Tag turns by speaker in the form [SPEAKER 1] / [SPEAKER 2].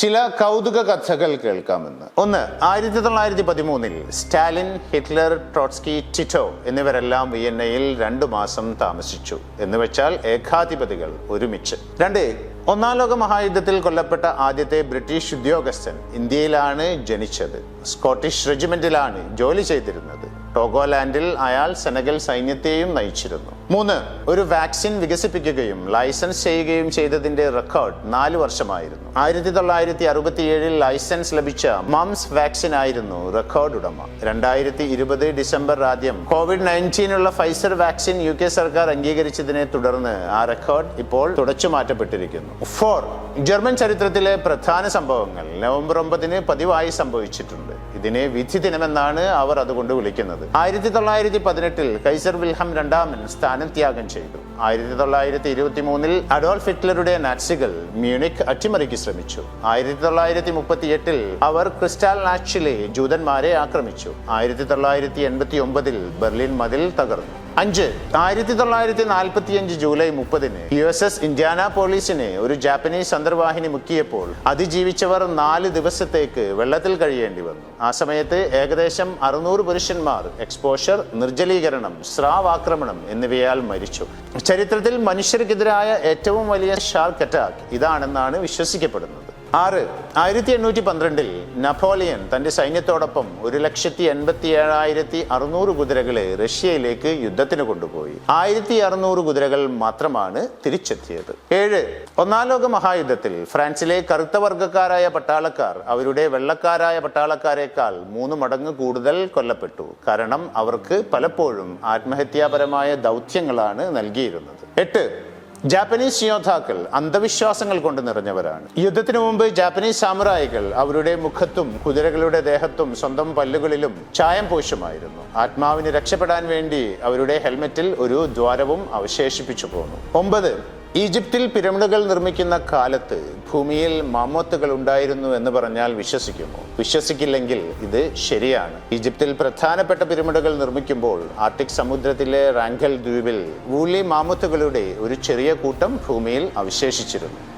[SPEAKER 1] ചില കൗതുക കഥകൾ കേൾക്കാമെന്ന്. ഒന്ന്, 1913 സ്റ്റാലിൻ, ഹിറ്റ്ലർ, ട്രോട്സ്കി, ടിറ്റോ എന്നിവരെല്ലാം വിയന്നയിൽ 2 മാസം താമസിച്ചു എന്ന് വെച്ചാൽ ഏകാധിപതികൾ ഒരുമിച്ച്. രണ്ട്, ഒന്നാം ലോക മഹായുദ്ധത്തിൽ കൊല്ലപ്പെട്ട ആദ്യത്തെ ബ്രിട്ടീഷ് ഉദ്യോഗസ്ഥൻ ഇന്ത്യയിലാണ് ജനിച്ചത്. സ്കോട്ടിഷ് റെജിമെന്റിലാണ് ജോലി ചെയ്തിരുന്നത്. ടോഗോലാൻഡിൽ അയാൾ സെനഗൽ സൈന്യത്തെയും നയിച്ചിരുന്നു. 3, ഒരു വാക്സിൻ വികസിപ്പിക്കുകയും ലൈസൻസ് ചെയ്യുകയും ചെയ്തതിന്റെ റെക്കോർഡ് 4 വർഷമായിരുന്നു. 1967 ലൈസൻസ് ലഭിച്ച മംസ് വാക്സിൻ ആയിരുന്നു റെക്കോർഡ് ഉടമ. 2020 ഡിസംബർ ആദ്യം COVID-19 ഫൈസർ വാക്സിൻ UK സർക്കാർ അംഗീകരിച്ചതിനെ തുടർന്ന് ആ റെക്കോർഡ് ഇപ്പോൾ തുടച്ചു മാറ്റപ്പെട്ടിരിക്കുന്നു. 4, ജർമ്മൻ ചരിത്രത്തിലെ പ്രധാന സംഭവങ്ങൾ നവംബർ 9 പതിവായി സംഭവിച്ചിട്ടുണ്ട്. ഇതിനെ വിധി ദിനമെന്നാണ് അവർ അതുകൊണ്ട് വിളിക്കുന്നത്. 1918 കൈസർ വിൽഹം രണ്ടാമൻ സ്ഥാനത്യാഗം ചെയ്തു. 1923 അഡോൾഫ് ഹിറ്റ്ലറുടെ നാസികൾ മ്യൂണിക് അട്ടിമറിക്ക് ശ്രമിച്ചു. 1938 അവർ ക്രിസ്റ്റാൽനാച്ചിലെ ജൂതന്മാരെ ആക്രമിച്ചു. 1989 ബെർലിൻ മതിൽ തകർന്നു. 5, 1945 ജൂലൈ 30 USS ഇൻഡ്യാനാപോളിസിനെ ഒരു ജാപ്പനീസ് അന്തർവാഹിനി മുക്കിയപ്പോൾ അതിജീവിച്ചവർ 4 ദിവസത്തേക്ക് വെള്ളത്തിൽ കഴിയേണ്ടി വന്നു. ആ സമയത്ത് ഏകദേശം 600 പുരുഷന്മാർ എക്സ്പോഷർ, നിർജ്ജലീകരണം, സ്രാവാക്രമണം എന്നിവയാൽ മരിച്ചു. ചരിത്രത്തിൽ മനുഷ്യർക്കെതിരായ ഏറ്റവും വലിയ ഷാർക്ക് അറ്റാക്ക് ഇതാണെന്നാണ് വിശ്വസിക്കപ്പെടുന്നത്. 6, 1812 നെപ്പോളിയൻ തന്റെ സൈന്യത്തോടൊപ്പം 1,87,600 കുതിരകളെ റഷ്യയിലേക്ക് യുദ്ധത്തിന് കൊണ്ടുപോയി. 1,600 കുതിരകൾ മാത്രമാണ് തിരിച്ചെത്തിയത്. 7, ഒന്നാം ലോക മഹായുദ്ധത്തിൽ ഫ്രാൻസിലെ കറുത്ത വർഗ്ഗക്കാരായ പട്ടാളക്കാർ അവരുടെ വെള്ളക്കാരായ പട്ടാളക്കാരെക്കാൾ 3 മടങ്ങ് കൂടുതൽ കൊല്ലപ്പെട്ടു. കാരണം അവർക്ക് പലപ്പോഴും ആത്മഹത്യാപരമായ ദൗത്യങ്ങളാണ് നൽകിയിരുന്നത്. 8, ജാപ്പനീസ് യോദ്ധാക്കൾ അന്ധവിശ്വാസങ്ങൾ കൊണ്ട് നിറഞ്ഞവരാണ്. യുദ്ധത്തിനു മുമ്പ് ജാപ്പനീസ് സാമുറായികൾ അവരുടെ മുഖത്തും കുതിരകളുടെ ദേഹത്തും സ്വന്തം പല്ലുകളിലും ചായം പൂശുമായിരുന്നു. ആത്മാവിന് രക്ഷപ്പെടാൻ വേണ്ടി അവരുടെ ഹെൽമെറ്റിൽ ഒരു ദ്വാരവും അവശേഷിപ്പിച്ചു പോന്നു. 9, ഈജിപ്തിൽ പിരമിഡുകൾ നിർമ്മിക്കുന്ന കാലത്ത് ഭൂമിയിൽ മാമോത്തുകൾ ഉണ്ടായിരുന്നു എന്ന് പറഞ്ഞാൽ വിശ്വസിക്കുമോ? വിശ്വസിക്കില്ലെങ്കിൽ ഇത് ശരിയാണ്. ഈജിപ്തിൽ പ്രധാനപ്പെട്ട പിരമിഡുകൾ നിർമ്മിക്കുമ്പോൾ ആർട്ടിക് സമുദ്രത്തിലെ റാങ്കൽ ദ്വീപിൽ വൂലി മാമോത്തുകളുടെ ഒരു ചെറിയ കൂട്ടം ഭൂമിയിൽ അവശേഷിച്ചിരുന്നു.